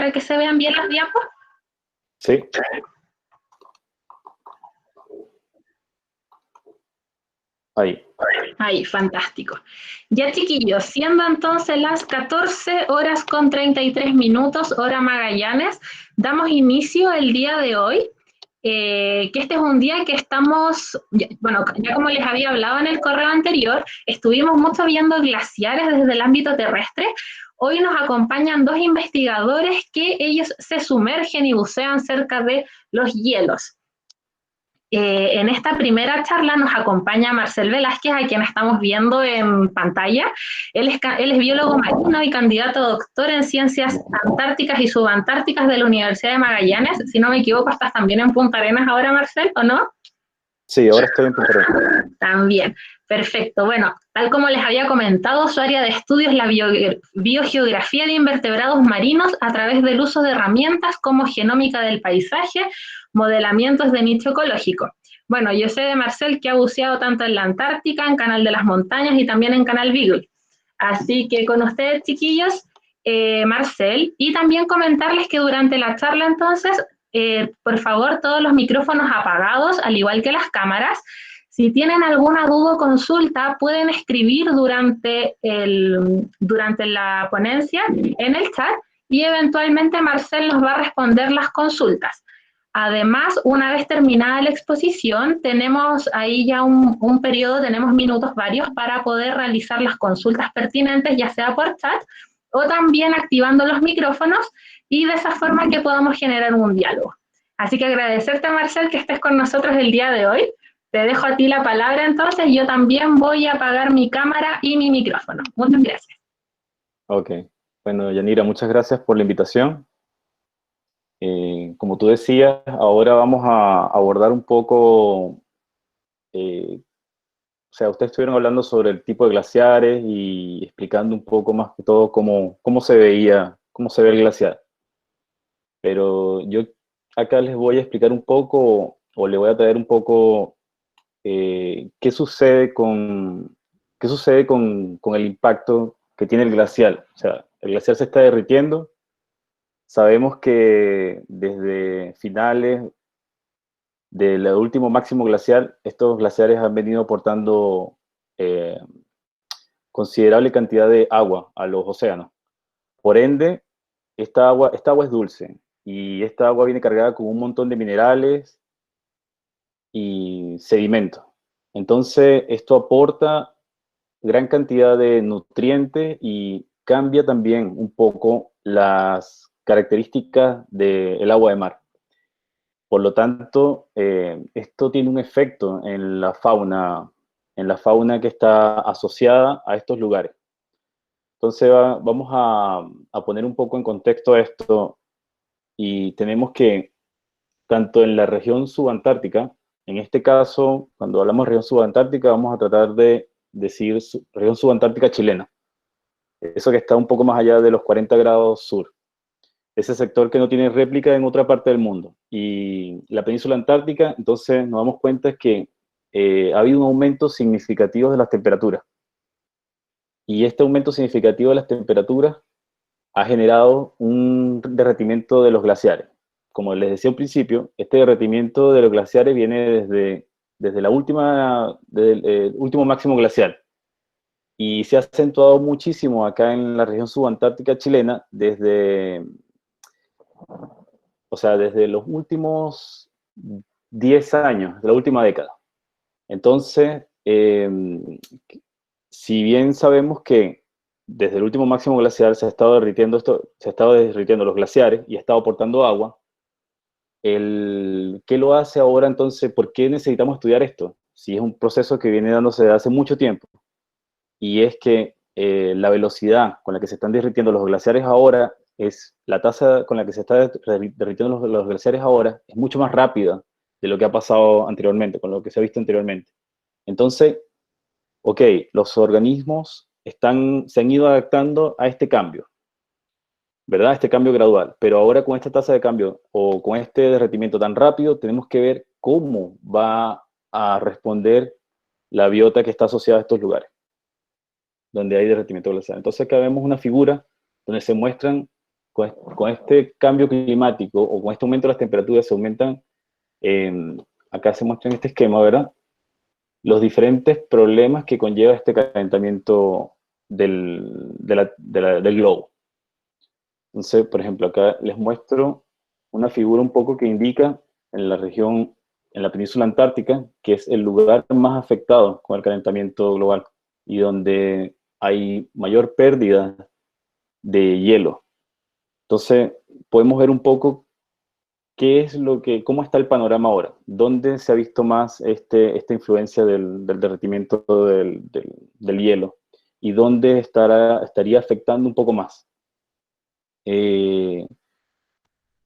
para que se vean bien las diapos? Sí. Ahí. Ahí, fantástico. Ya, chiquillos, siendo entonces las 14 horas con 33 minutos, hora Magallanes, damos inicio el día de hoy, que este es un día que estamos, bueno, ya como les había hablado en el correo anterior, estuvimos mucho viendo glaciares desde el ámbito terrestre. Hoy nos acompañan dos investigadores que ellos se sumergen y bucean cerca de los hielos. En esta primera charla nos acompaña Marcel Velázquez, a quien estamos viendo en pantalla. Él es biólogo marino y candidato a doctor en ciencias antárticas y subantárticas de la Universidad de Magallanes. Si no me equivoco, estás también en Punta Arenas ahora, Marcel, ¿o no? Sí, ahora estoy en Punta Arenas. También, perfecto. Bueno, tal como les había comentado, su área de estudio es la biogeografía de invertebrados marinos a través del uso de herramientas como genómica del paisaje, modelamientos de nicho ecológico. Bueno, yo sé de Marcel que ha buceado tanto en la Antártica, en Canal de las Montañas y también en Canal Beagle. Así que con ustedes, chiquillos, Marcel, y también comentarles que durante la charla entonces, por favor, todos los micrófonos apagados, al igual que las cámaras. Si tienen alguna duda o consulta, pueden escribir durante la ponencia en el chat y eventualmente Marcel nos va a responder las consultas. Además, una vez terminada la exposición, tenemos ahí ya un periodo, tenemos minutos varios para poder realizar las consultas pertinentes, ya sea por chat o también activando los micrófonos y de esa forma que podamos generar un diálogo. Así que agradecerte, Marcel, que estés con nosotros el día de hoy. Te dejo a ti la palabra entonces, yo también voy a apagar mi cámara y mi micrófono. Muchas gracias. Ok. Bueno, Yanira, muchas gracias por la invitación. Como tú decías, ahora vamos a abordar un poco, o sea, ustedes estuvieron hablando sobre el tipo de glaciares y explicando un poco más que todo cómo se cómo se ve el glaciar. Pero yo acá les voy a explicar un poco, o le voy a traer un poco qué sucede con el impacto que tiene el glacial. O sea, el glaciar se está derritiendo. Sabemos que desde finales del último máximo glacial, estos glaciares han venido aportando eh, considerable cantidad de agua a los océanos. Por ende, esta agua es dulce y esta agua viene cargada con un montón de minerales y sedimentos. Entonces, esto aporta gran cantidad de nutrientes y cambia también un poco las características del agua de mar. Por lo tanto, esto tiene un efecto en la fauna que está asociada a estos lugares. Entonces, vamos a poner un poco en contexto esto y tenemos que, tanto en la región subantártica, en este caso, cuando hablamos de región subantártica, vamos a tratar de decir región subantártica chilena, eso que está un poco más allá de los 40 grados sur, ese sector que no tiene réplica en otra parte del mundo. Y la península antártica, entonces nos damos cuenta es que ha habido un aumento significativo de las temperaturas. Y este aumento significativo de las temperaturas ha generado un derretimiento de los glaciares. Como les decía al principio, este derretimiento de los glaciares viene desde el último máximo glacial. Y se ha acentuado muchísimo acá en la región subantártica chilena desde los últimos 10 años, de la última década. Entonces, si bien sabemos que desde el último máximo glacial se ha estado derritiendo los glaciares y ha estado aportando agua, ¿qué lo hace ahora entonces? ¿Por qué necesitamos estudiar esto? Si es un proceso que viene dándose desde hace mucho tiempo, y es que la velocidad con la que se están derritiendo los glaciares ahora la tasa con la que se están derritiendo los glaciares ahora es mucho más rápida de lo que ha pasado anteriormente, con lo que se ha visto anteriormente. Entonces, ok, los organismos se han ido adaptando a este cambio, ¿verdad? Este cambio gradual. Pero ahora con esta tasa de cambio o con este derretimiento tan rápido, tenemos que ver cómo va a responder la biota que está asociada a estos lugares, donde hay derretimiento glacial. Entonces acá vemos una figura donde se muestran con este cambio climático o con este aumento de las temperaturas se aumentan, acá se muestra en este esquema, ¿verdad? Los diferentes problemas que conlleva este calentamiento del globo. Entonces, por ejemplo, acá les muestro una figura un poco que indica en la región, en la península antártica, que es el lugar más afectado con el calentamiento global y donde hay mayor pérdida de hielo. Entonces, podemos ver un poco cómo está el panorama ahora, dónde se ha visto más esta influencia del derretimiento del hielo y dónde estaría afectando un poco más.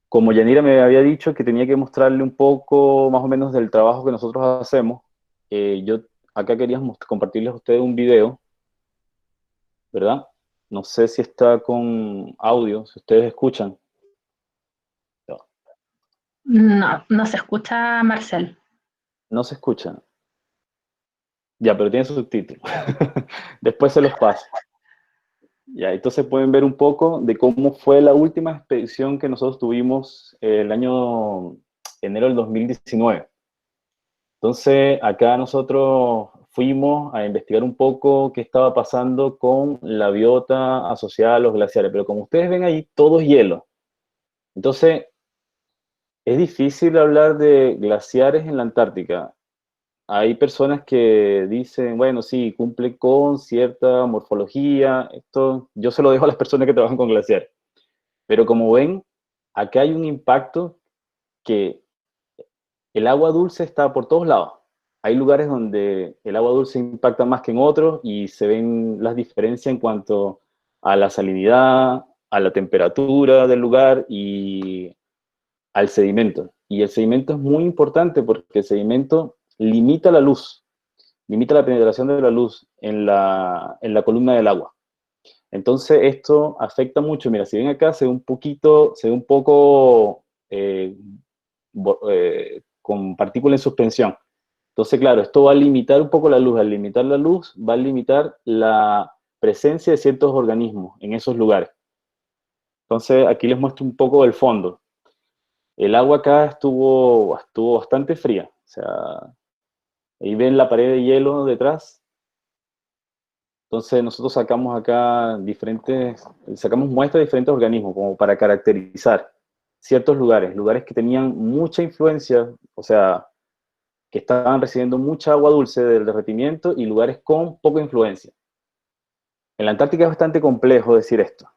Como Yanira me había dicho que tenía que mostrarle un poco más o menos del trabajo que nosotros hacemos, yo acá quería compartirles a ustedes un video, ¿verdad? No sé si está con audio, si ustedes escuchan. No, no se escucha, Marcel. No se escucha. Ya, pero tiene su subtítulo. Después se los paso. Ya, entonces pueden ver un poco de cómo fue la última expedición que nosotros tuvimos el año enero del 2019. Entonces, acá nosotros fuimos a investigar un poco qué estaba pasando con la biota asociada a los glaciares, pero como ustedes ven ahí, todo es hielo. Entonces, es difícil hablar de glaciares en la Antártica. Hay personas que dicen, bueno, sí, cumple con cierta morfología, esto yo se lo dejo a las personas que trabajan con glaciares. Pero como ven, acá hay un impacto que el agua dulce está por todos lados. Hay lugares donde el agua dulce impacta más que en otros y se ven las diferencias en cuanto a la salinidad, a la temperatura del lugar y al sedimento. Y el sedimento es muy importante porque el sedimento limita la luz, limita la penetración de la luz en la columna del agua. Entonces esto afecta mucho. Mira, si ven acá se ve un poco con partículas en suspensión. Entonces, claro, esto va a limitar un poco la luz. Al limitar la luz, va a limitar la presencia de ciertos organismos en esos lugares. Entonces, aquí les muestro un poco del fondo. El agua acá estuvo bastante fría. O sea, ahí ven la pared de hielo detrás. Entonces, nosotros sacamos muestras de diferentes organismos como para caracterizar ciertos lugares, lugares que tenían mucha influencia, o sea, que estaban recibiendo mucha agua dulce del derretimiento y lugares con poca influencia. En la Antártica es bastante complejo decir esto,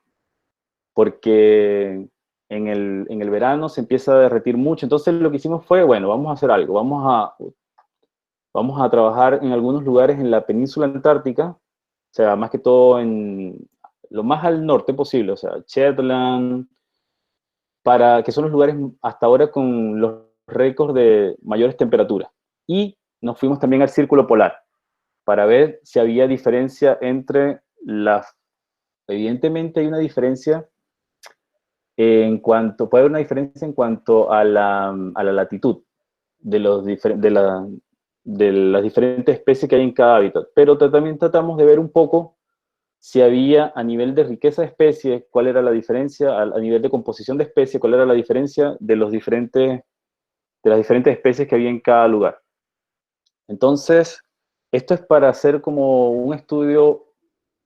porque en el verano se empieza a derretir mucho, entonces lo que hicimos fue, bueno, vamos a hacer algo, vamos a trabajar en algunos lugares en la península antártica, o sea, más que todo en lo más al norte posible, o sea, Shetland, que son los lugares hasta ahora con los récords de mayores temperaturas. Y nos fuimos también al círculo polar para ver si había diferencia entre las... Evidentemente hay una diferencia puede haber una diferencia en cuanto a la latitud de, de las diferentes especies que hay en cada hábitat, pero también tratamos de ver un poco si había a nivel de riqueza de especies, cuál era la diferencia, a nivel de composición de especies, cuál era la diferencia de las diferentes especies que había en cada lugar. Entonces, esto es para hacer como un estudio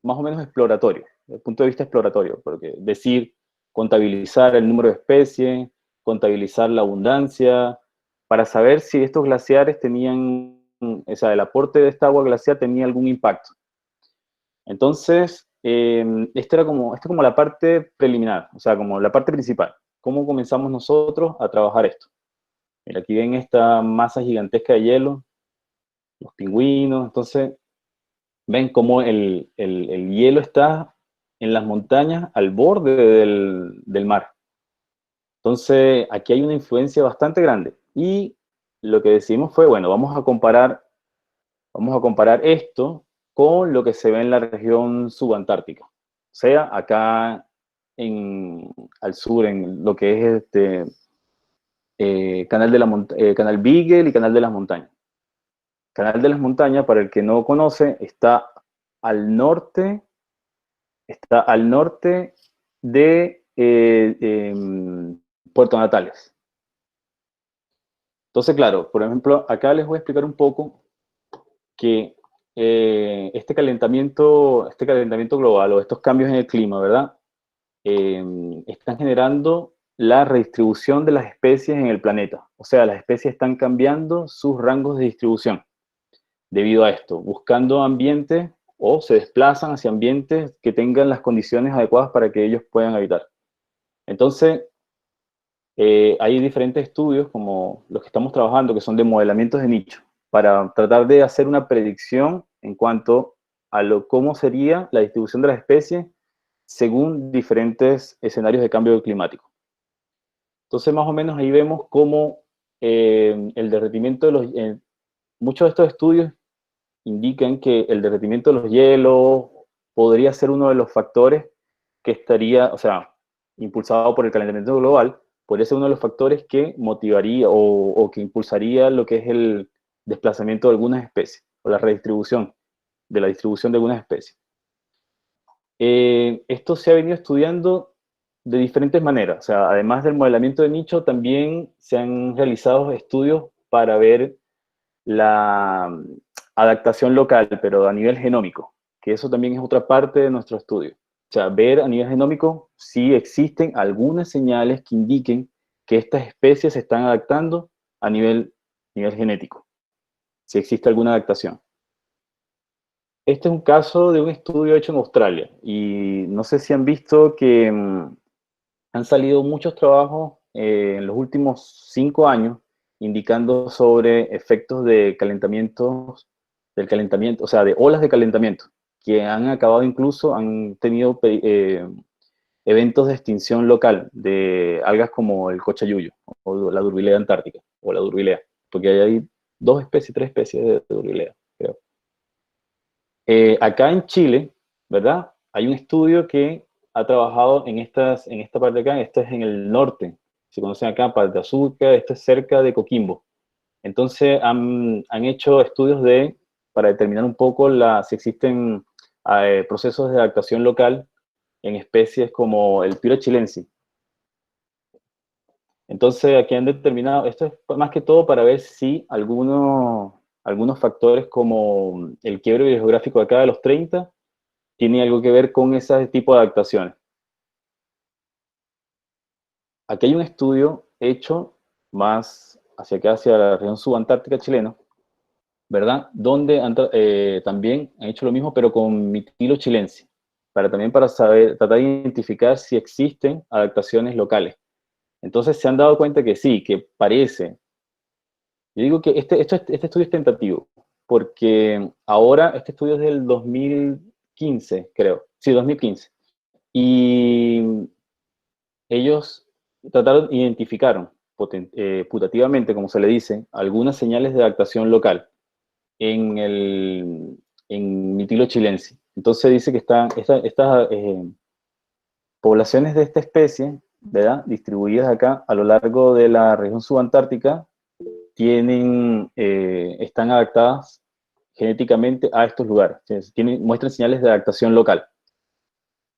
más o menos exploratorio, desde el punto de vista exploratorio, porque decir, contabilizar el número de especies, contabilizar la abundancia, para saber si estos glaciares tenían, o sea, el aporte de esta agua glaciar tenía algún impacto. Entonces, esta es como la parte preliminar, o sea, como la parte principal. ¿Cómo comenzamos nosotros a trabajar esto? Mira, aquí ven esta masa gigantesca de hielo, los pingüinos, entonces ven cómo el hielo está en las montañas al borde del mar. Entonces, aquí hay una influencia bastante grande. Y lo que decidimos fue, bueno, vamos a comparar esto con lo que se ve en la región subantártica. O sea, acá al sur, en lo que es Canal Beagle y Canal de las Montañas. Canal de las Montañas, para el que no conoce, al norte de Puerto Natales. Entonces, claro, por ejemplo, acá les voy a explicar un poco que este calentamiento global o estos cambios en el clima, ¿verdad? Están generando la redistribución de las especies en el planeta. O sea, las especies están cambiando sus rangos de distribución debido a esto, buscando ambientes o se desplazan hacia ambientes que tengan las condiciones adecuadas para que ellos puedan habitar. Entonces, hay diferentes estudios como los que estamos trabajando, que son de modelamientos de nicho, para tratar de hacer una predicción en cuanto a cómo sería la distribución de las especies según diferentes escenarios de cambio climático. Entonces, más o menos ahí vemos cómo el derretimiento de muchos de estos estudios indican que el derretimiento de los hielos podría ser uno de los factores que estaría, o sea, impulsado por el calentamiento global, podría ser uno de los factores que motivaría o que impulsaría lo que es el desplazamiento de algunas especies, o la redistribución de la distribución de algunas especies. Esto se ha venido estudiando de diferentes maneras, o sea, además del modelamiento de nicho, también se han realizado estudios para ver la adaptación local, pero a nivel genómico, que eso también es otra parte de nuestro estudio. O sea, ver a nivel genómico si existen algunas señales que indiquen que estas especies se están adaptando a nivel genético, si existe alguna adaptación. Este es un caso de un estudio hecho en Australia, y no sé si han visto que han salido muchos trabajos en los últimos 5 años indicando sobre efectos de del calentamiento, o sea, de olas de calentamiento, que han acabado incluso, han tenido eventos de extinción local de algas como el cochayuyo, o la durbilea antártica, o la durbilea, porque hay 3 especies de durbilea, creo. Acá en Chile, ¿verdad? Hay un estudio que ha trabajado en esta parte de acá, esto es en el norte, se conocen acá, Paz de Azúcar, esto es cerca de Coquimbo. Entonces han hecho estudios para determinar un poco si existen procesos de adaptación local en especies como el Piro chilensis. Entonces aquí han determinado, esto es más que todo para ver si algunos factores como el quiebre biogeográfico de acá de los 30 tiene algo que ver con ese tipo de adaptaciones. Aquí hay un estudio hecho más hacia acá, hacia la región subantártica chilena, ¿verdad? Donde también han hecho lo mismo, pero con mitilo chilense, para tratar de identificar si existen adaptaciones locales. Entonces se han dado cuenta que sí, que parece. Yo digo que este estudio es tentativo, porque ahora este estudio es del 2015, creo. Sí, 2015. Y ellos identificaron putativamente, como se le dice, algunas señales de adaptación local en Mitilo chilense. Entonces dice que estas poblaciones de esta especie, ¿verdad?, distribuidas acá a lo largo de la región subantártica, están adaptadas genéticamente a estos lugares. Muestran señales de adaptación local.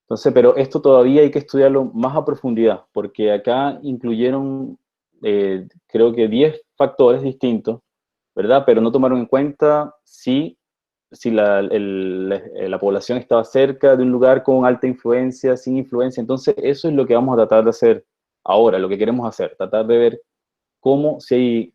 Entonces, pero esto todavía hay que estudiarlo más a profundidad, porque acá incluyeron, creo que 10 factores distintos, ¿verdad? Pero no tomaron en cuenta si la población estaba cerca de un lugar con alta influencia, sin influencia. Entonces, eso es lo que vamos a tratar de hacer ahora, lo que queremos hacer, tratar de ver cómo, si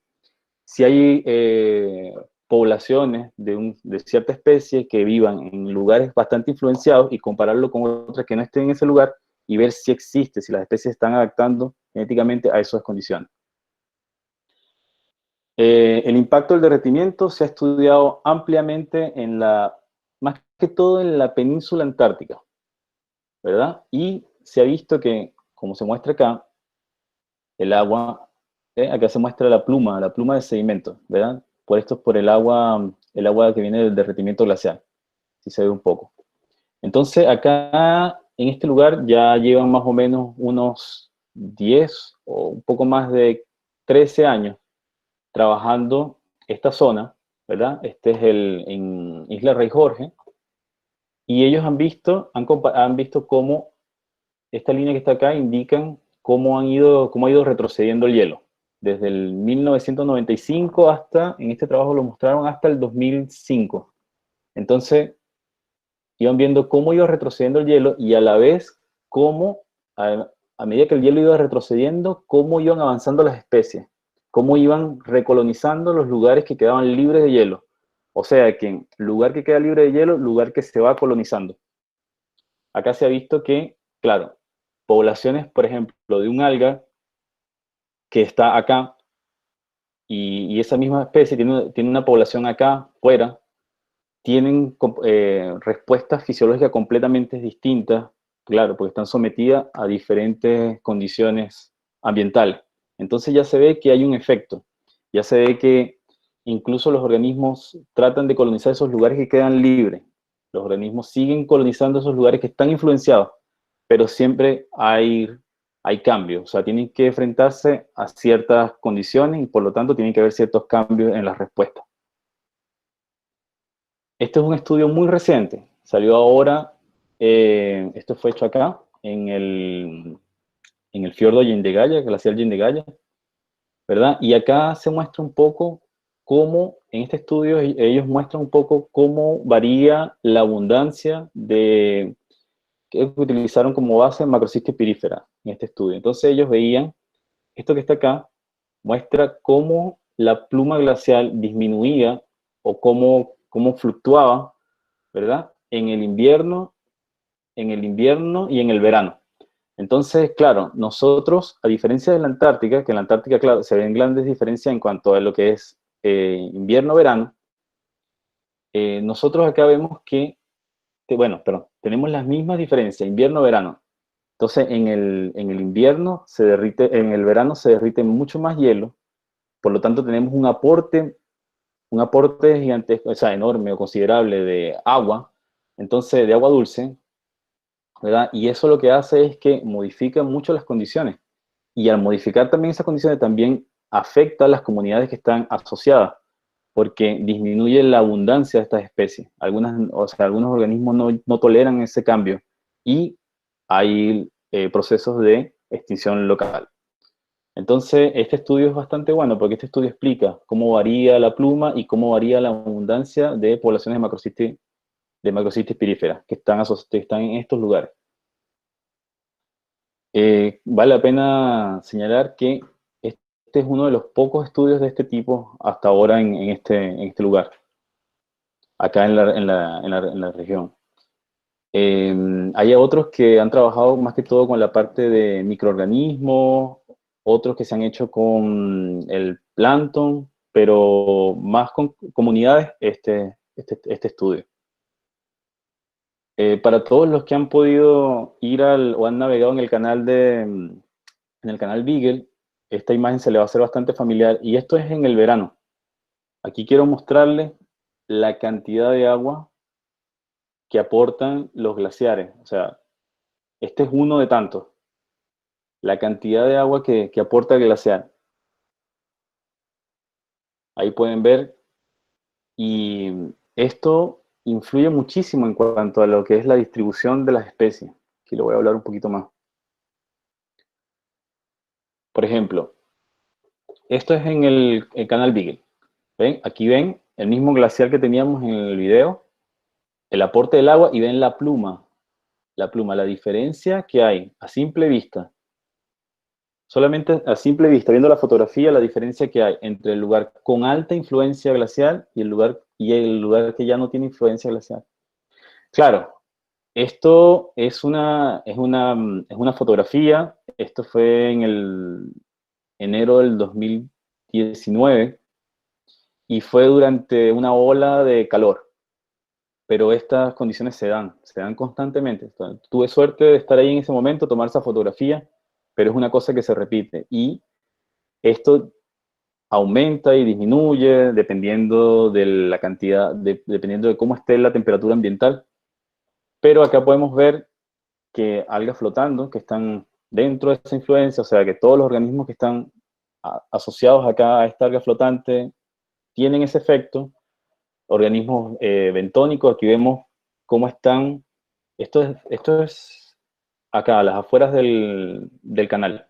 hay poblaciones de cierta especie que vivan en lugares bastante influenciados y compararlo con otras que no estén en ese lugar y ver si existe, si las especies están adaptando genéticamente a esas condiciones. El impacto del derretimiento se ha estudiado ampliamente más que todo en la península antártica, ¿verdad? Y se ha visto que, como se muestra acá, el agua, acá se muestra la pluma de sedimento, ¿verdad? Por el agua que viene del derretimiento glacial, si se ve un poco. Entonces, acá, en este lugar, ya llevan más o menos unos 10 o un poco más de 13 años trabajando esta zona, ¿verdad? Este es en Isla Rey Jorge, y ellos han visto cómo esta línea que está acá indican cómo ha ido retrocediendo el hielo. Desde el 1995 hasta, en este trabajo lo mostraron hasta el 2005. Entonces, iban viendo cómo iba retrocediendo el hielo y a la vez cómo, a medida que el hielo iba retrocediendo, cómo iban avanzando las especies, cómo iban recolonizando los lugares que quedaban libres de hielo. O sea, que en lugar que queda libre de hielo, lugar que se va colonizando. Acá se ha visto que, claro, poblaciones, por ejemplo, de un alga que está acá y esa misma especie tiene una población acá, fuera, tienen respuestas fisiológicas completamente distintas, claro, porque están sometidas a diferentes condiciones ambientales. Entonces ya se ve que hay un efecto, ya se ve que incluso los organismos tratan de colonizar esos lugares que quedan libres. Los organismos siguen colonizando esos lugares que están influenciados, pero siempre hay cambios, o sea, tienen que enfrentarse a ciertas condiciones y por lo tanto tienen que haber ciertos cambios en las respuestas. Este es un estudio muy reciente, salió ahora, esto fue hecho acá, en el fiordo Yindegaya, el glaciar Yindegaya, ¿verdad? Y acá se muestra un poco cómo, en este estudio, ellos muestran un poco cómo varía la abundancia que utilizaron como base macrocistis pirífera en este estudio. Entonces ellos veían, esto que está acá, muestra cómo la pluma glacial disminuía o cómo fluctuaba, ¿verdad? En el invierno y en el verano. Entonces, claro, nosotros, a diferencia de la Antártica, que en la Antártica, claro, se ven grandes diferencias en cuanto a lo que es invierno-verano, nosotros acá vemos bueno, perdón, tenemos las mismas diferencias, invierno-verano. Entonces, en el invierno se derrite, en el verano se derrite mucho más hielo, por lo tanto tenemos un aporte gigantesco, o sea, enorme o considerable de agua, entonces de agua dulce, ¿verdad? Y eso lo que hace es que modifica mucho las condiciones. Y al modificar también esas condiciones, también afecta a las comunidades que están asociadas, porque disminuye la abundancia de estas especies. Algunos organismos no toleran ese cambio y hay procesos de extinción local. Entonces, este estudio es bastante bueno porque este estudio explica cómo varía la pluma y cómo varía la abundancia de poblaciones de macrocistis piríferas que están en estos lugares. Vale la pena señalar que este es uno de los pocos estudios de este tipo hasta ahora en este lugar, acá en la región. Hay otros que han trabajado más que todo con la parte de microorganismos, otros que se han hecho con el plancton, pero más con comunidades este estudio. Para todos los que han podido ir o han navegado en el canal Beagle, esta imagen se le va a hacer bastante familiar y esto es en el verano. Aquí quiero mostrarles la cantidad de agua que aportan los glaciares. O sea, este es uno de tantos. La cantidad de agua que aporta el glaciar. Ahí pueden ver. Y esto influye muchísimo en cuanto a lo que es la distribución de las especies. Aquí lo voy a hablar un poquito más. Por ejemplo, esto es en el canal Beagle. ¿Ven? Aquí ven el mismo glaciar que teníamos en el video, el aporte del agua y ven la pluma, la diferencia que hay a simple vista, solamente a simple vista, viendo la fotografía, la diferencia que hay entre el lugar con alta influencia glacial y el lugar que ya no tiene influencia glacial. Claro, esto es una fotografía, esto fue en el enero del 2019 y fue durante una ola de calor. Pero estas condiciones se dan constantemente. Tuve suerte de estar ahí en ese momento, tomar esa fotografía, pero es una cosa que se repite. Y esto aumenta y disminuye dependiendo de la cantidad, dependiendo de cómo esté la temperatura ambiental. Pero acá podemos ver que algas flotando, que están dentro de esa influencia, o sea que todos los organismos que están asociados acá a esta alga flotante tienen ese efecto. Organismos bentónicos, aquí vemos cómo están, esto es acá, a las afueras del canal.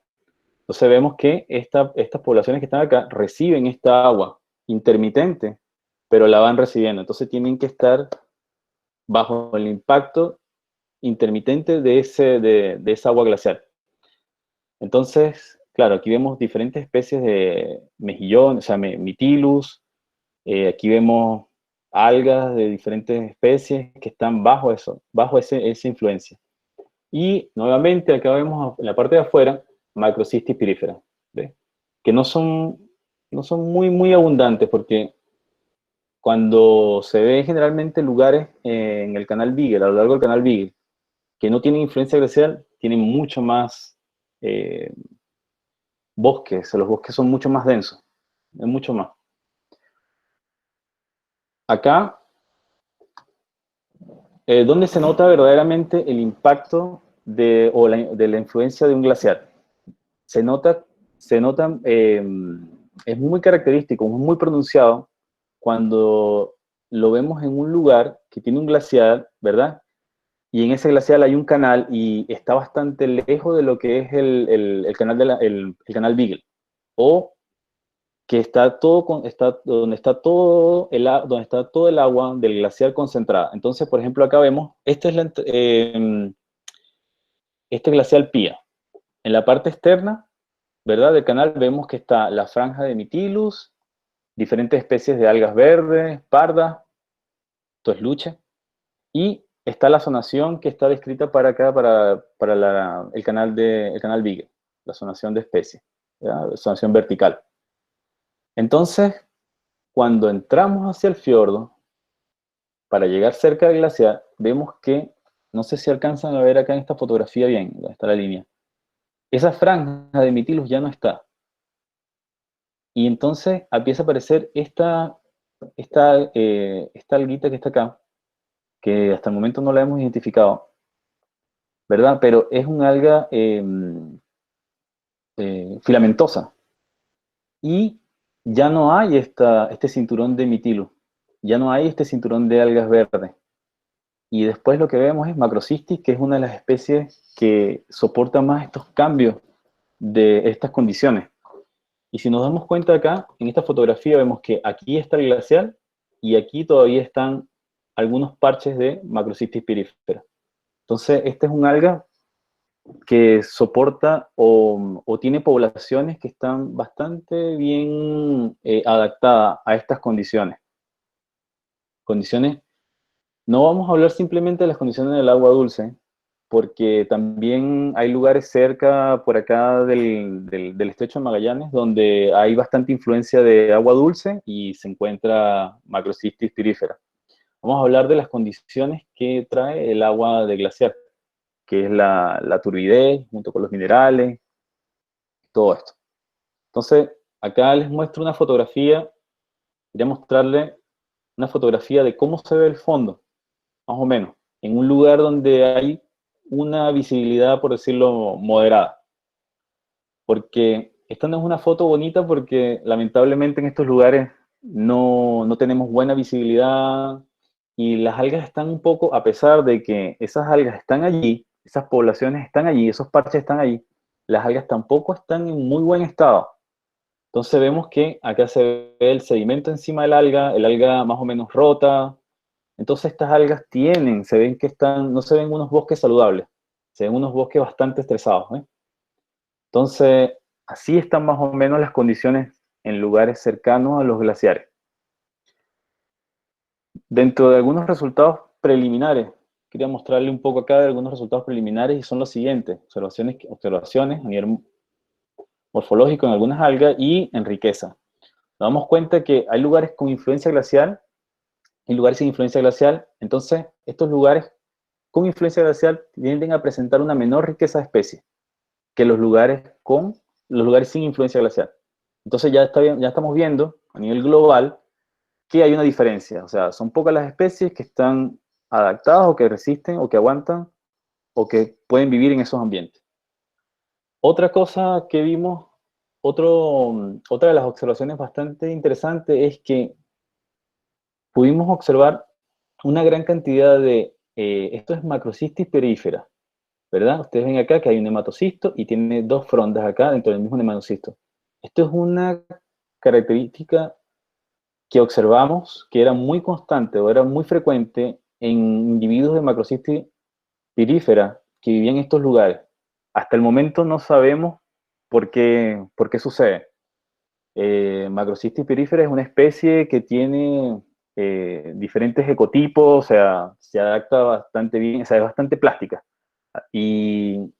Entonces vemos que estas poblaciones que están acá reciben esta agua intermitente, pero la van recibiendo. Entonces tienen que estar bajo el impacto intermitente de esa agua glacial. Entonces, claro, aquí vemos diferentes especies de mejillones, o sea, mitilus, aquí vemos algas de diferentes especies que están bajo eso, bajo esa influencia. Y nuevamente acá vemos en la parte de afuera Macrocystis pirífera, ¿ve? Que no son muy abundantes porque cuando se ve generalmente lugares en el canal Beagle, a lo largo del canal Beagle, que no tienen influencia glacial, tienen mucho más bosques, los bosques son mucho más densos, es mucho más. Acá, ¿dónde se nota verdaderamente el impacto de la influencia de un glaciar? Se nota, es muy característico, muy pronunciado cuando lo vemos en un lugar que tiene un glaciar, ¿verdad? Y en ese glaciar hay un canal y está bastante lejos de lo que es el canal, el canal Beagle. O que está donde está todo el agua del glaciar concentrada. Entonces, por ejemplo, acá vemos, este glacial Pía. En la parte externa, ¿verdad? Del canal vemos que está la franja de Mytilus, diferentes especies de algas verdes, pardas, esto es luche, y está la zonación que está descrita para acá, para el canal Beagle, la zonación de especies, ¿verdad? La zonación vertical. Entonces, cuando entramos hacia el fiordo, para llegar cerca del glaciar, vemos que, no sé si alcanzan a ver acá en esta fotografía bien, donde está la línea, esa franja de Mytilus ya no está. Y entonces empieza a aparecer esta alguita que está acá, que hasta el momento no la hemos identificado, ¿verdad? Pero es un alga filamentosa. Y ya no hay este cinturón de Mytilus, ya no hay este cinturón de algas verdes. Y después lo que vemos es Macrocystis, que es una de las especies que soporta más estos cambios de estas condiciones. Y si nos damos cuenta acá, en esta fotografía vemos que aquí está el glacial y aquí todavía están algunos parches de Macrocystis pirífera. Entonces, este es un alga que soporta o tiene poblaciones que están bastante bien adaptadas a estas condiciones. Condiciones, no vamos a hablar simplemente de las condiciones del agua dulce, porque también hay lugares cerca por acá del Estrecho de Magallanes donde hay bastante influencia de agua dulce y se encuentra Macrocystis pirífera. Vamos a hablar de las condiciones que trae el agua de glaciar, que es la turbidez junto con los minerales, todo esto. Entonces, acá les muestro una fotografía, quería mostrarle una fotografía de cómo se ve el fondo, más o menos, en un lugar donde hay una visibilidad, por decirlo, moderada. Porque esta no es una foto bonita porque lamentablemente en estos lugares no tenemos buena visibilidad y las algas están un poco, a pesar de que esas algas están allí, esas poblaciones están allí, esos parches están allí, las algas tampoco están en muy buen estado. Entonces vemos que acá se ve el sedimento encima del alga, el alga más o menos rota. Entonces estas algas se ven que no se ven unos bosques saludables, se ven unos bosques bastante estresados, ¿eh? Entonces, así están más o menos las condiciones en lugares cercanos a los glaciares. Dentro de algunos resultados preliminares, quería mostrarle un poco acá de algunos resultados preliminares y son los siguientes: observaciones a nivel morfológico en algunas algas y en riqueza. Nos damos cuenta que hay lugares con influencia glacial y lugares sin influencia glacial. Entonces, estos lugares con influencia glacial tienden a presentar una menor riqueza de especies que los lugares sin influencia glacial. Entonces ya estamos viendo a nivel global que hay una diferencia. O sea, son pocas las especies que están adaptadas o que resisten o que aguantan o que pueden vivir en esos ambientes. Otra cosa que vimos, otra de las observaciones bastante interesantes es que pudimos observar una gran cantidad esto es Macrocystis pirífera, ¿verdad? Ustedes ven acá que hay un nematocisto y tiene dos frondas acá dentro del mismo nematocisto. Esto es una característica que observamos que era muy constante o era muy frecuente en individuos de macrocistis pirífera que vivían en estos lugares. Hasta el momento no sabemos por qué sucede. Macrocistis pirífera es una especie que tiene diferentes ecotipos, o sea, se adapta bastante bien, o sea, es bastante plástica y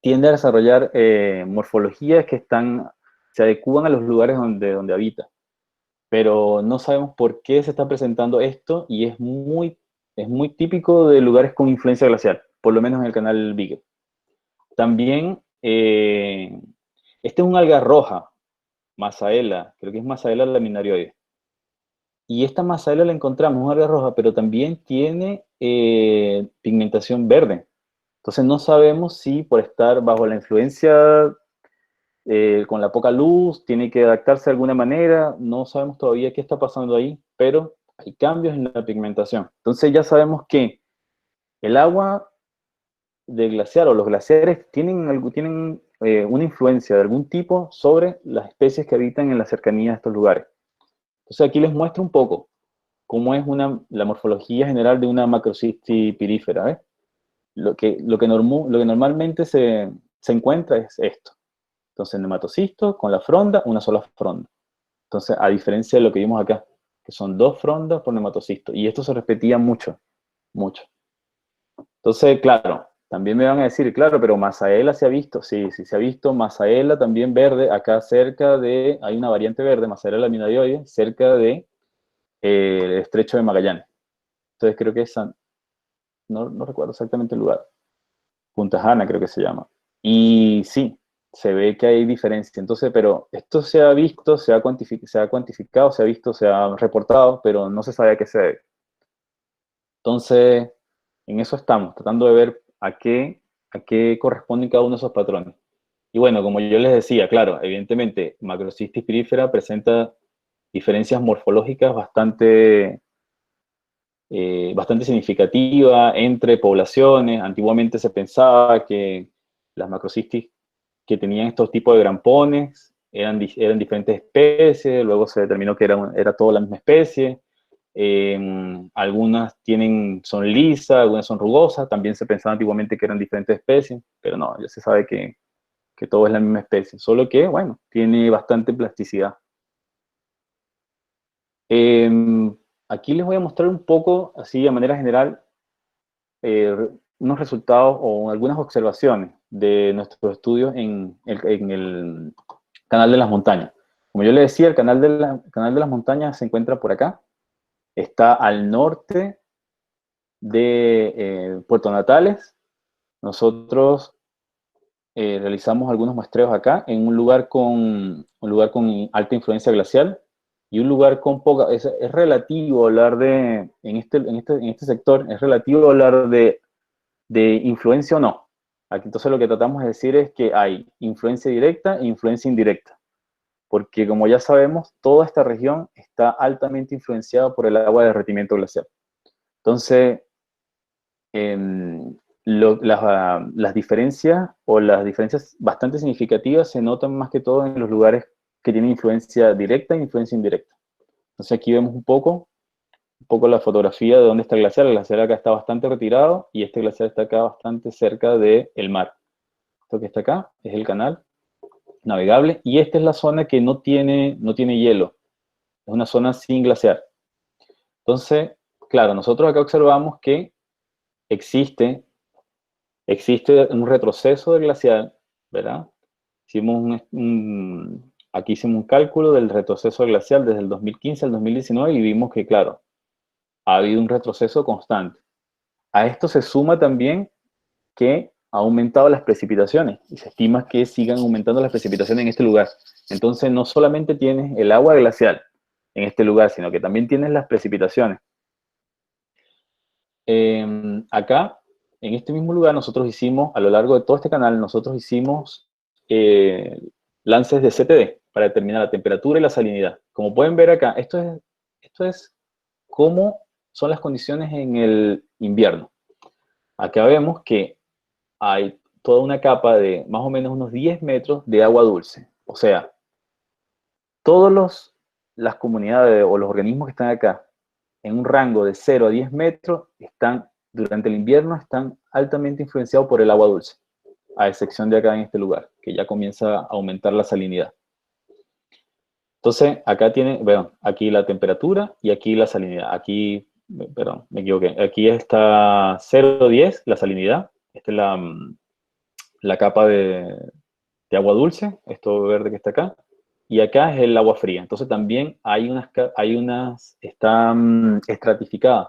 tiende a desarrollar morfologías que se adecúan a los lugares donde habita. Pero no sabemos por qué se está presentando esto y es muy típico de lugares con influencia glacial, por lo menos en el canal Beagle. También, este es un alga roja, Masaela, creo que es Masaela laminarioide. Y esta Masaela la encontramos, un alga roja, pero también tiene pigmentación verde. Entonces no sabemos si por estar bajo la influencia, con la poca luz, tiene que adaptarse de alguna manera, no sabemos todavía qué está pasando ahí, pero hay cambios en la pigmentación. Entonces ya sabemos que el agua de glaciar o los glaciares tienen una influencia de algún tipo sobre las especies que habitan en la cercanía de estos lugares. Entonces aquí les muestro un poco cómo es la morfología general de una macrocistis pirífera. ¿Eh? Lo que normalmente se encuentra es esto. Entonces, nematocisto con la fronda, una sola fronda. Entonces, a diferencia de lo que vimos acá, que son dos frondas por nematocisto. Y esto se repetía mucho, mucho. Entonces, claro, también me van a decir, claro, pero Masaela se ha visto. Sí, sí se ha visto. Masaela también verde, acá hay una variante verde, Masaela laminarioide, cerca de el estrecho de Magallanes. Entonces creo que no recuerdo exactamente el lugar. Punta Jana creo que se llama. Y sí, se ve que hay diferencia. Entonces, pero esto se ha visto, se ha cuantificado, se ha visto, se ha reportado, pero no se sabe a qué se debe. Entonces, en eso estamos, tratando de ver a qué corresponden cada uno de esos patrones. Y bueno, como yo les decía, claro, evidentemente, macrocistis pirífera presenta diferencias morfológicas bastante significativa entre poblaciones. Antiguamente se pensaba que las macrocistis que tenían estos tipos de grampones eran diferentes especies, luego se determinó que era toda la misma especie. Algunas son lisas, algunas son rugosas, también se pensaba antiguamente que eran diferentes especies, pero no, ya se sabe que todo es la misma especie, solo que, bueno, tiene bastante plasticidad. Aquí les voy a mostrar un poco, así de manera general, eh, unos resultados o algunas observaciones de nuestros estudios en el Canal de las Montañas. Como yo les decía, el Canal de las Montañas se encuentra por acá, está al norte de Puerto Natales. Nosotros realizamos algunos muestreos acá en un lugar con alta influencia glacial y un lugar con poca. Es relativo hablar en este sector, es relativo hablar de influencia o no. Aquí entonces lo que tratamos de decir es que hay influencia directa e influencia indirecta, porque como ya sabemos, toda esta región está altamente influenciada por el agua de derretimiento glacial. Entonces, las diferencias o las diferencias bastante significativas se notan más que todo en los lugares que tienen influencia directa e influencia indirecta. Entonces aquí vemos un poco la fotografía de dónde está el glaciar. El glaciar acá está bastante retirado y este glaciar está acá bastante cerca del mar. Esto que está acá es el canal navegable y esta es la zona que no tiene hielo. Es una zona sin glaciar. Entonces, claro, nosotros acá observamos que existe un retroceso del glaciar, ¿verdad? Aquí hicimos un cálculo del retroceso glacial desde el 2015 al 2019 y vimos que, claro, ha habido un retroceso constante. A esto se suma también que ha aumentado las precipitaciones y se estima que sigan aumentando las precipitaciones en este lugar. Entonces, no solamente tienes el agua glacial en este lugar, sino que también tienes las precipitaciones. Acá, en este mismo lugar, nosotros hicimos, a lo largo de todo este canal, nosotros hicimos lances de CTD para determinar la temperatura y la salinidad. Como pueden ver acá, esto es cómo son las condiciones en el invierno. Acá vemos que hay toda una capa de más o menos unos 10 metros de agua dulce. O sea, todas las comunidades o los organismos que están acá en un rango de 0 a 10 metros durante el invierno están altamente influenciados por el agua dulce, a excepción de acá en este lugar, que ya comienza a aumentar la salinidad. Entonces, acá bueno, aquí la temperatura y aquí la salinidad. Aquí, perdón, me equivoqué. Aquí está 0,10 la salinidad. Esta es la capa de agua dulce, esto verde que está acá. Y acá es el agua fría. Entonces también están estratificadas.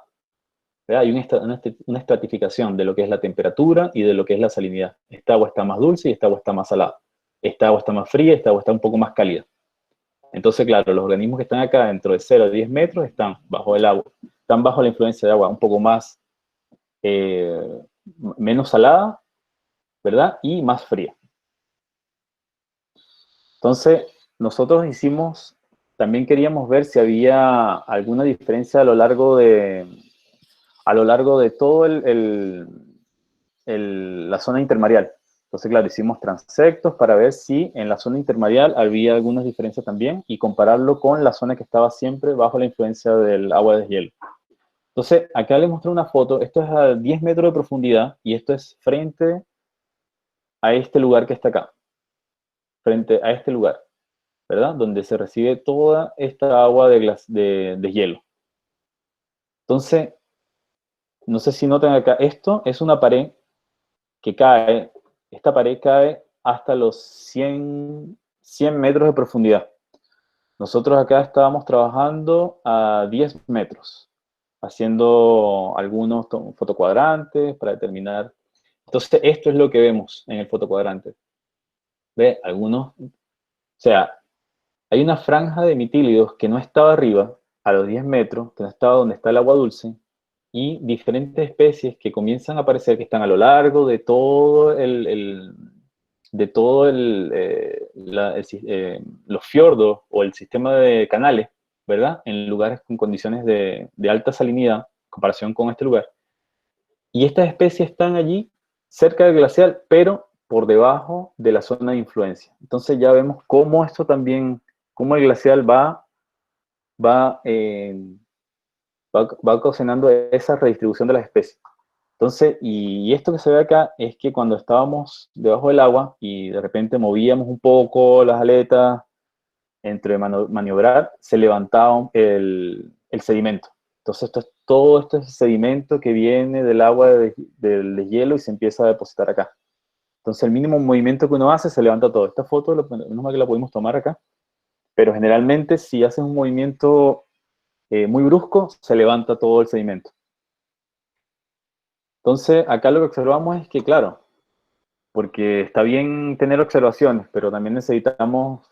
¿Verdad? Hay una estratificación de lo que es la temperatura y de lo que es la salinidad. Esta agua está más dulce y esta agua está más salada. Esta agua está más fría y esta agua está un poco más cálida. Entonces, claro, los organismos que están acá dentro de 0 a 10 metros están bajo el agua, están bajo la influencia de agua un poco más, menos salada, ¿verdad? Y más fría. Entonces, nosotros también queríamos ver si había alguna diferencia a lo largo de todo la zona intermareal. Entonces, claro, hicimos transectos para ver si en la zona intermareal había algunas diferencias también y compararlo con la zona que estaba siempre bajo la influencia del agua de deshielo. Entonces, acá les mostré una foto. Esto es a 10 metros de profundidad y esto es frente a este lugar que está acá. Frente a este lugar, ¿verdad? Donde se recibe toda esta agua de hielo. Entonces, no sé si notan acá, esto es una pared que cae. Esta pared cae hasta los 100 metros de profundidad. Nosotros acá estábamos trabajando a 10 metros, haciendo algunos fotocuadrantes para determinar. Entonces, esto es lo que vemos en el fotocuadrante. ¿Ve? O sea, hay una franja de mitílidos que no estaba arriba, a los 10 metros, que no estaba donde está el agua dulce, y diferentes especies que comienzan a aparecer, que están a lo largo de todo los fiordos o el sistema de canales, ¿verdad? En lugares con condiciones de alta salinidad, en comparación con este lugar. Y estas especies están allí, cerca del glacial, pero por debajo de la zona de influencia. Entonces ya vemos cómo esto también, cómo el glacial va ocasionando esa redistribución de las especies. Entonces, y esto que se ve acá es que cuando estábamos debajo del agua y de repente movíamos un poco las aletas entre maniobrar, se levantaba el sedimento. Entonces, todo esto es sedimento que viene del agua del deshielo y se empieza a depositar acá. Entonces, el mínimo movimiento que uno hace, se levanta todo. Esta foto, menos mal que la pudimos tomar acá, pero generalmente si haces un movimiento muy brusco, se levanta todo el sedimento. Entonces, acá lo que observamos es que, claro, porque está bien tener observaciones, pero también necesitamos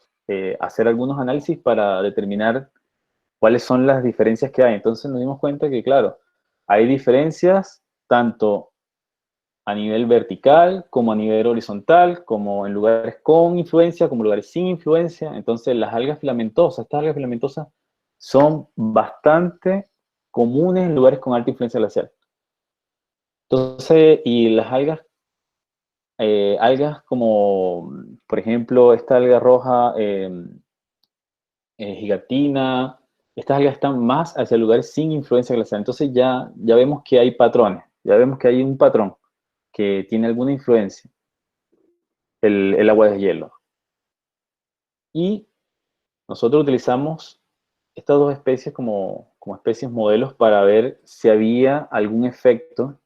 hacer algunos análisis para determinar cuáles son las diferencias que hay. Entonces nos dimos cuenta que, claro, hay diferencias tanto a nivel vertical, como a nivel horizontal, como en lugares con influencia, como lugares sin influencia. Entonces las algas filamentosas, estas algas filamentosas son bastante comunes en lugares con alta influencia glacial. Entonces, y las algas como, por ejemplo, esta alga roja gigantina, estas algas están más hacia lugares sin influencia glacial. Entonces ya vemos que hay patrones, ya vemos que hay un patrón que tiene alguna influencia, el agua de hielo. Y nosotros utilizamos estas dos especies como especies modelos para ver si había algún efecto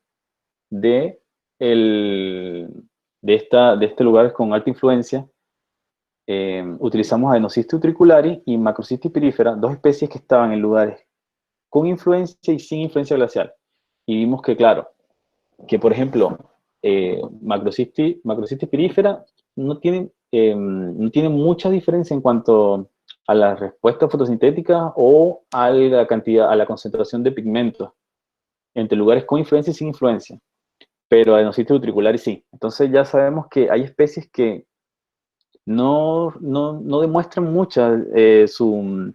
de este lugar con alta influencia. Utilizamos Adenocystis utricularis y Macrocystis pirífera, dos especies que estaban en lugares con influencia y sin influencia glacial. Y vimos que, claro, que por ejemplo, Macrocystis pirífera no tiene mucha diferencia en cuanto a la respuesta fotosintética o a la concentración de pigmentos entre lugares con influencia y sin influencia. Pero Adenocystis utricularis sí. Entonces ya sabemos que hay especies que no demuestran muchas sus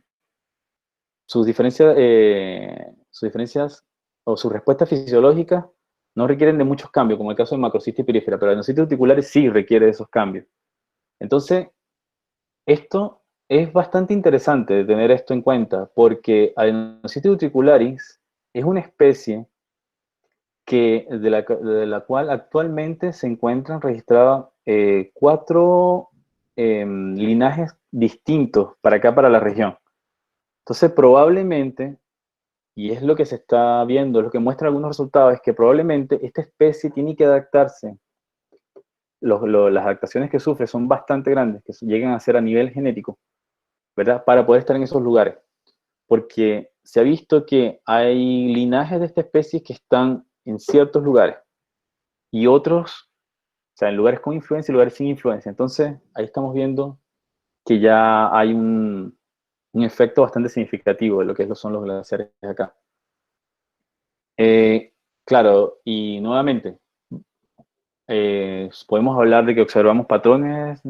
diferencias o sus respuestas fisiológicas no requieren de muchos cambios, como el caso de macrocistis pirífera, pero adenocitis urticularis sí requiere de esos cambios. Entonces, esto es bastante interesante de tener esto en cuenta, porque adenocitis urticularis es una especie de la cual actualmente se encuentran registradas 4 linajes distintos para acá, para la región. Entonces, probablemente, y es lo que se está viendo, lo que muestra algunos resultados, es que probablemente esta especie tiene que adaptarse. Las adaptaciones que sufre son bastante grandes, que llegan a ser a nivel genético, ¿verdad? Para poder estar en esos lugares. Porque se ha visto que hay linajes de esta especie que están en ciertos lugares y otros, o sea, en lugares con influencia y lugares sin influencia. Entonces, ahí estamos viendo que ya hay un efecto bastante significativo de lo que son los glaciares acá. Claro, y nuevamente, podemos hablar de que observamos patrones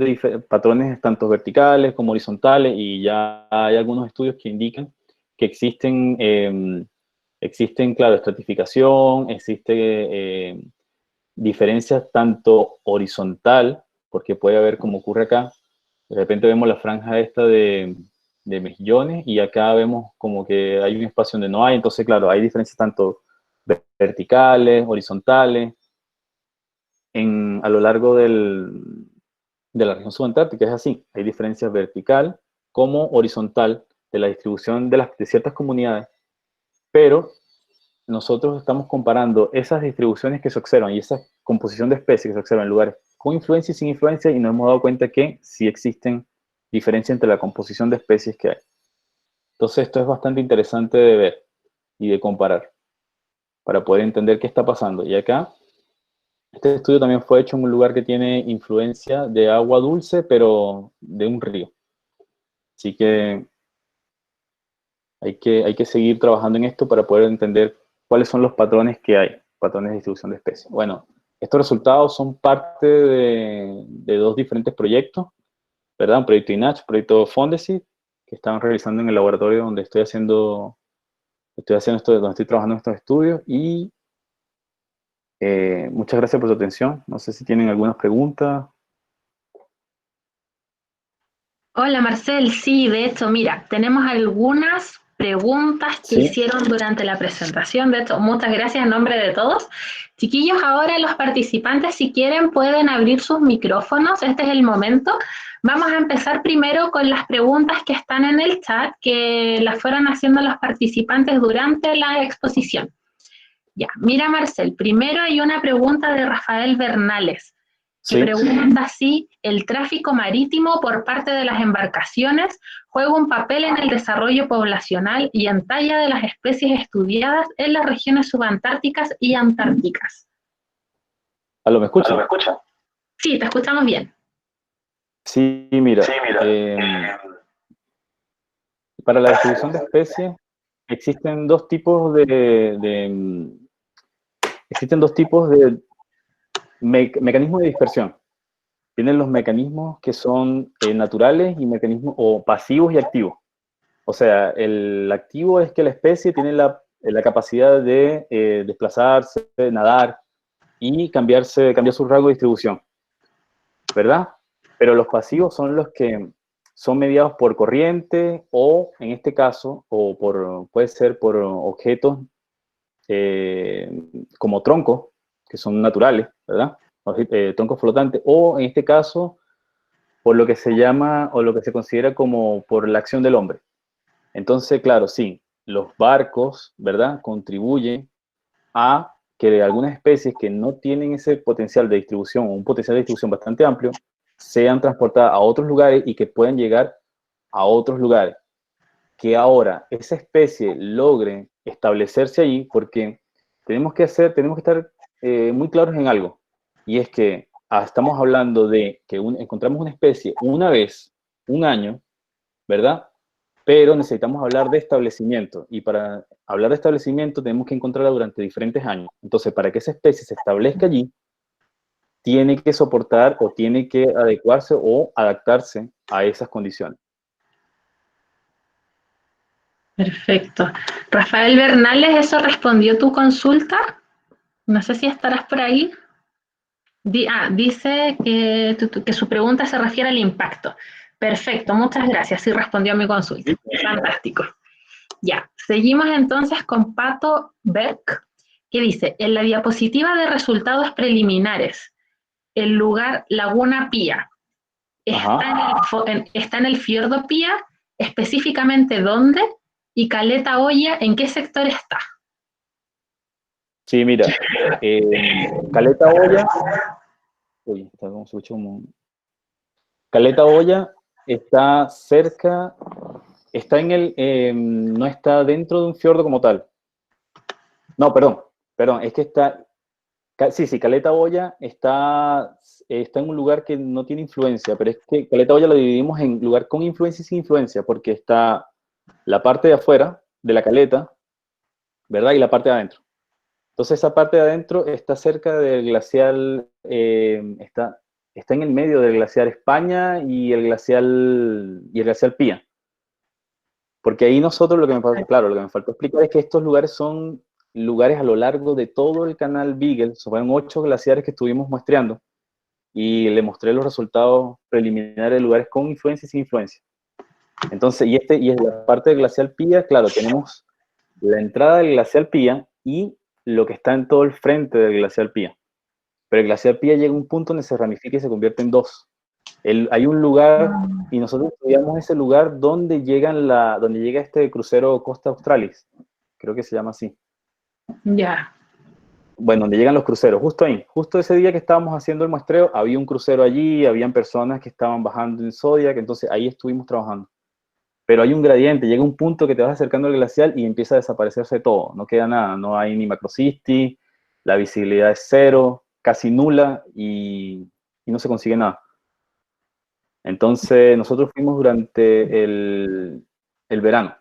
tanto verticales como horizontales, y ya hay algunos estudios que indican que existen, claro, estratificación, existe diferencias tanto horizontal, porque puede haber, como ocurre acá, de repente vemos la franja esta de mejillones, y acá vemos como que hay un espacio donde no hay. Entonces, claro, hay diferencias tanto verticales, horizontales, a lo largo de la región subantártica. Es así, hay diferencias vertical como horizontal de la distribución de ciertas comunidades, pero nosotros estamos comparando esas distribuciones que se observan y esa composición de especies que se observan en lugares con influencia y sin influencia, y nos hemos dado cuenta que sí existen diferencias entre la composición de especies que hay. Entonces, esto es bastante interesante de ver y de comparar para poder entender qué está pasando. Y acá, este estudio también fue hecho en un lugar que tiene influencia de agua dulce, pero de un río. Así que hay que seguir trabajando en esto para poder entender cuáles son los patrones que hay, patrones de distribución de especies. Bueno, estos resultados son parte de 2 diferentes proyectos, ¿verdad? Un proyecto INACH, un proyecto Fondesit, que están realizando en el laboratorio donde estoy donde estoy trabajando en estos estudios. Y muchas gracias por su atención. No sé si tienen algunas preguntas. Hola Marcel, sí, de hecho, mira, tenemos algunas preguntas que Sí, hicieron durante la presentación. De hecho, muchas gracias en nombre de todos. Chiquillos, ahora los participantes, si quieren, pueden abrir sus micrófonos. Este es el momento. Vamos a empezar primero con las preguntas que están en el chat, que las fueron haciendo los participantes durante la exposición. Ya, mira Marcel, primero hay una pregunta de Rafael Bernales, que sí. pregunta si el tráfico marítimo por parte de las embarcaciones juega un papel en el desarrollo poblacional y en talla de las especies estudiadas en las regiones subantárticas y antárticas. ¿Aló, me escuchan? Sí, te escuchamos bien. Sí, mira, para la distribución de especies existen dos tipos de mecanismos de dispersión. Tienen los mecanismos que son naturales y mecanismos o pasivos y activos. O sea, el activo es que la especie tiene la capacidad de desplazarse, de nadar y cambiar su rango de distribución, ¿verdad? Pero los pasivos son los que son mediados por corriente, o en este caso, puede ser por objetos como troncos, que son naturales, ¿verdad? Troncos flotantes, o en este caso, por lo que se llama o lo que se considera como por la acción del hombre. Entonces, claro, sí, los barcos, ¿verdad?, contribuyen a que algunas especies que no tienen ese potencial de distribución, o un potencial de distribución bastante amplio, sean transportadas a otros lugares y que puedan llegar a otros lugares. Que ahora esa especie logre establecerse allí, porque tenemos que estar muy claros en algo, y es que estamos hablando de que encontramos una especie una vez, un año, ¿verdad? Pero necesitamos hablar de establecimiento, y para hablar de establecimiento tenemos que encontrarla durante diferentes años. Entonces, para que esa especie se establezca allí, tiene que soportar o tiene que adecuarse o adaptarse a esas condiciones. Perfecto. Rafael Bernales, ¿eso respondió tu consulta? No sé si estarás por ahí. Dice que su pregunta se refiere al impacto. Perfecto, muchas gracias. Sí respondió a mi consulta. Fantástico. Ya, seguimos entonces con Pato Beck, que dice, en la diapositiva de resultados preliminares, el lugar Laguna Pía, ¿está en el fiordo Pía? ¿Específicamente dónde? ¿Y Caleta Olla en qué sector está? Sí, mira, Caleta Olla, uy, está como se escucha como... Caleta Olla está cerca, está en el, no está dentro de un fiordo como tal. No, perdón, es que está, sí, Caleta Olla está en un lugar que no tiene influencia, pero es que Caleta Olla lo dividimos en lugar con influencia y sin influencia, porque está la parte de afuera de la caleta, ¿verdad? Y la parte de adentro. Entonces esa parte de adentro está cerca del glacial, está en el medio del glaciar España y el glacial Pía. Porque ahí nosotros, lo que me faltó explicar es que estos lugares son lugares a lo largo de todo el canal Beagle, fueron 8 glaciares que estuvimos muestreando, y le mostré los resultados preliminares de lugares con influencia y sin influencia. Entonces, y en la parte del glacial Pía, claro, tenemos la entrada del glacial Pía y lo que está en todo el frente del glacial Pía. Pero el glacial Pía llega a un punto donde se ramifica y se convierte en dos. Hay un lugar, y nosotros estudiamos ese lugar donde llega este crucero Costa Australis, creo que se llama así. Ya. Bueno, donde llegan los cruceros, justo ahí, justo ese día que estábamos haciendo el muestreo, había un crucero allí, habían personas que estaban bajando en Zodiac, entonces ahí estuvimos trabajando. Pero hay un gradiente, llega un punto que te vas acercando al glacial y empieza a desaparecerse todo, no queda nada, no hay ni macrocisti, la visibilidad es cero, casi nula, y no se consigue nada. Entonces nosotros fuimos durante el verano.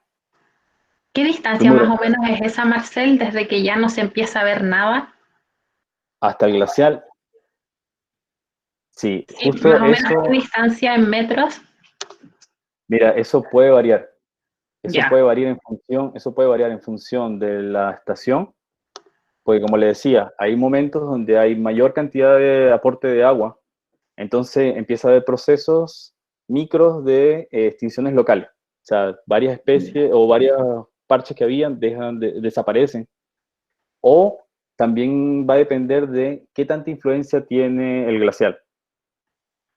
¿Qué distancia Fuimos más o menos es esa, Marcel, desde que ya no se empieza a ver nada? hasta el glacial. Sí, Sí, justo más o menos eso, qué distancia en metros. mira, eso puede variar. Ya. Eso puede variar en función de la estación, porque como le decía, hay momentos donde hay mayor cantidad de aporte de agua, entonces empieza a haber procesos micros de extinciones locales. O sea, varias especies o varias parches que habían desaparecen. O también va a depender de qué tanta influencia tiene el glacial.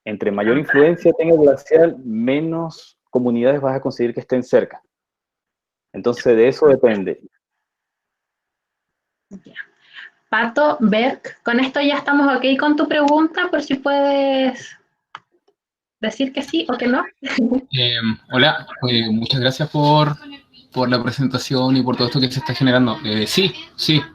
Entre mayor influencia tenga el glacial, menos comunidades vas a conseguir que estén cerca. Entonces, de eso depende. Pato, Berk, con esto ya estamos ok con tu pregunta, por si puedes decir que sí o que no. Hola, muchas gracias por la presentación y por todo esto que se está generando. Sí,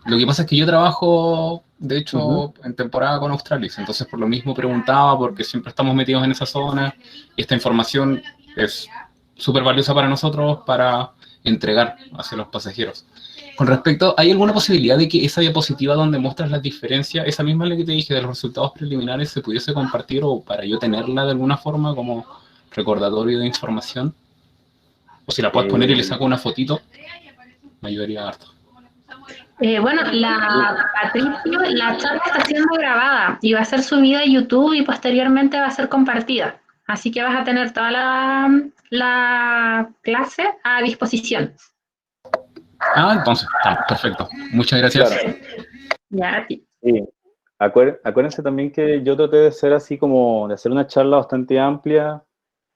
lo que pasa es que yo trabajo, de hecho, en temporada con Australis, entonces por lo mismo preguntaba, porque siempre estamos metidos en esa zona y esta información es súper valiosa para nosotros para entregar hacia los pasajeros. Con respecto, ¿hay alguna posibilidad de que esa diapositiva donde muestras las diferencias, esa misma la que te dije de los resultados preliminares, se pudiese compartir o para yo tenerla de alguna forma como recordatorio de información? O si la puedes poner y le saco una fotito, me ayudaría harto. Bueno, Patricio, la charla está siendo grabada y va a ser subida a YouTube y posteriormente va a ser compartida. Así que vas a tener toda la clase a disposición. Entonces, perfecto. Muchas gracias. Claro. Ya, a ti. Sí. Acuérdense también que yo traté de ser así como, de hacer una charla bastante amplia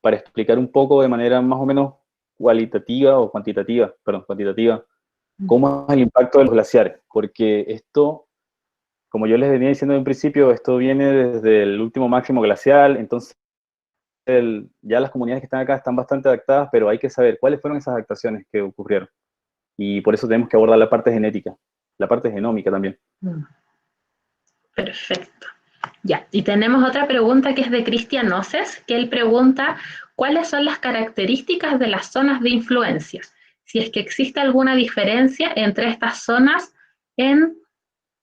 para explicar un poco de manera más o menos cuantitativa, cómo es el impacto de los glaciares, porque esto, como yo les venía diciendo en principio, esto viene desde el último máximo glacial, entonces ya las comunidades que están acá están bastante adaptadas, pero hay que saber cuáles fueron esas adaptaciones que ocurrieron. Y por eso tenemos que abordar la parte genética, la parte genómica también. Perfecto. Ya, y tenemos otra pregunta que es de Cristian Oces, que él pregunta, ¿cuáles son las características de las zonas de influencia? Si es que existe alguna diferencia entre estas zonas en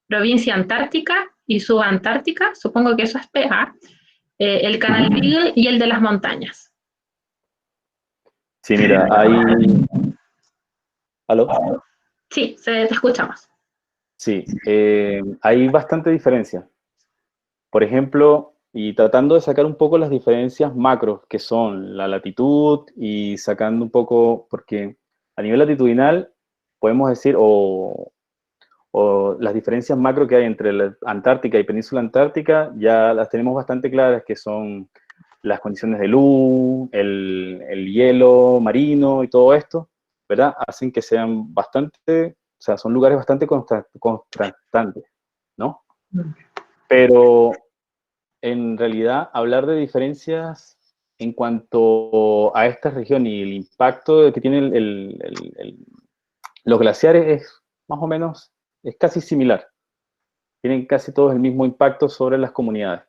provincia antártica y subantártica, supongo que eso es PA, el canal Beagle y el de las montañas. Sí, mira, hay... ¿Aló? Sí, te escuchamos. Sí, hay bastante diferencia. Por ejemplo, y tratando de sacar un poco las diferencias macros, que son la latitud, y sacando un poco, porque a nivel latitudinal podemos decir, o las diferencias macro que hay entre la Antártica y Península Antártica, ya las tenemos bastante claras, que son las condiciones de luz, el hielo marino y todo esto, ¿verdad? Hacen que sean bastante, o sea, son lugares bastante contrastantes, ¿no? Pero en realidad hablar de diferencias en cuanto a esta región y el impacto que tienen los glaciares es más o menos, es casi similar. Tienen casi todos el mismo impacto sobre las comunidades.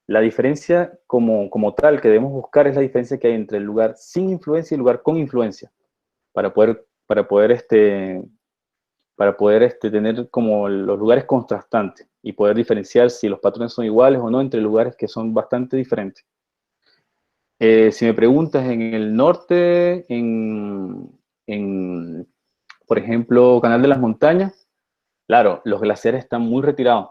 La diferencia como tal que debemos buscar es la diferencia que hay entre el lugar sin influencia y el lugar con influencia, para poder tener como los lugares contrastantes y poder diferenciar si los patrones son iguales o no entre lugares que son bastante diferentes. Si me preguntas en el norte, por ejemplo, Canal de las Montañas, claro, los glaciares están muy retirados.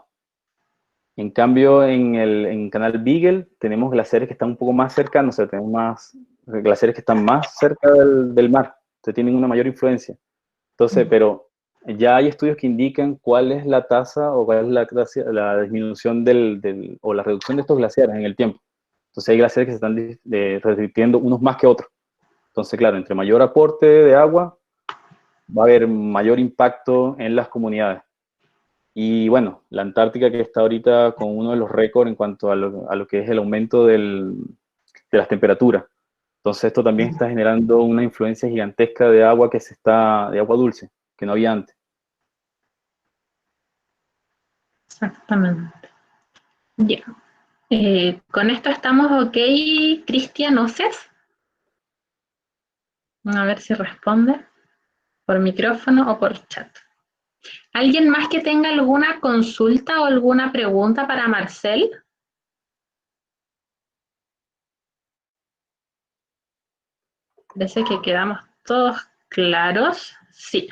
En cambio, en Canal Beagle tenemos glaciares que están un poco más cercanos, o sea, tenemos más glaciares que están más cerca del mar, entonces tienen una mayor influencia. Entonces, pero ya hay estudios que indican cuál es la tasa o cuál es la disminución o la reducción de estos glaciares en el tiempo. Entonces hay glaciares que se están revirtiendo unos más que otros. Entonces, claro, entre mayor aporte de agua, va a haber mayor impacto en las comunidades. Y bueno, la Antártica que está ahorita con uno de los récords en cuanto a lo que es el aumento de las temperaturas. Entonces esto también está generando una influencia gigantesca de agua de agua dulce, que no había antes. Exactamente. Ya. Con esto estamos ok, Cristian Oces. A ver si responde por micrófono o por chat. ¿Alguien más que tenga alguna consulta o alguna pregunta para Marcel? Parece que quedamos todos claros. Sí.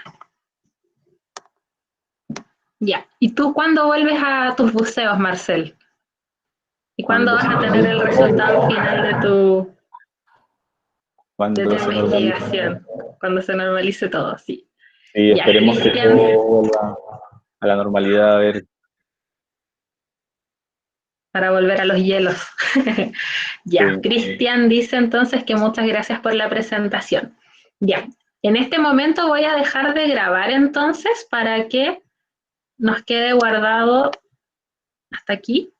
Ya. ¿Y tú cuándo vuelves a tus buceos, Marcel? ¿Y cuándo vas a tener el resultado final de tu investigación? Cuando se normalice todo, sí. Y ya, esperemos que Cristian, todo vuelva a la normalidad. A ver. para volver a los hielos. Ya, Sí. Cristian dice entonces que muchas gracias por la presentación. Ya, en este momento voy a dejar de grabar entonces para que nos quede guardado hasta aquí.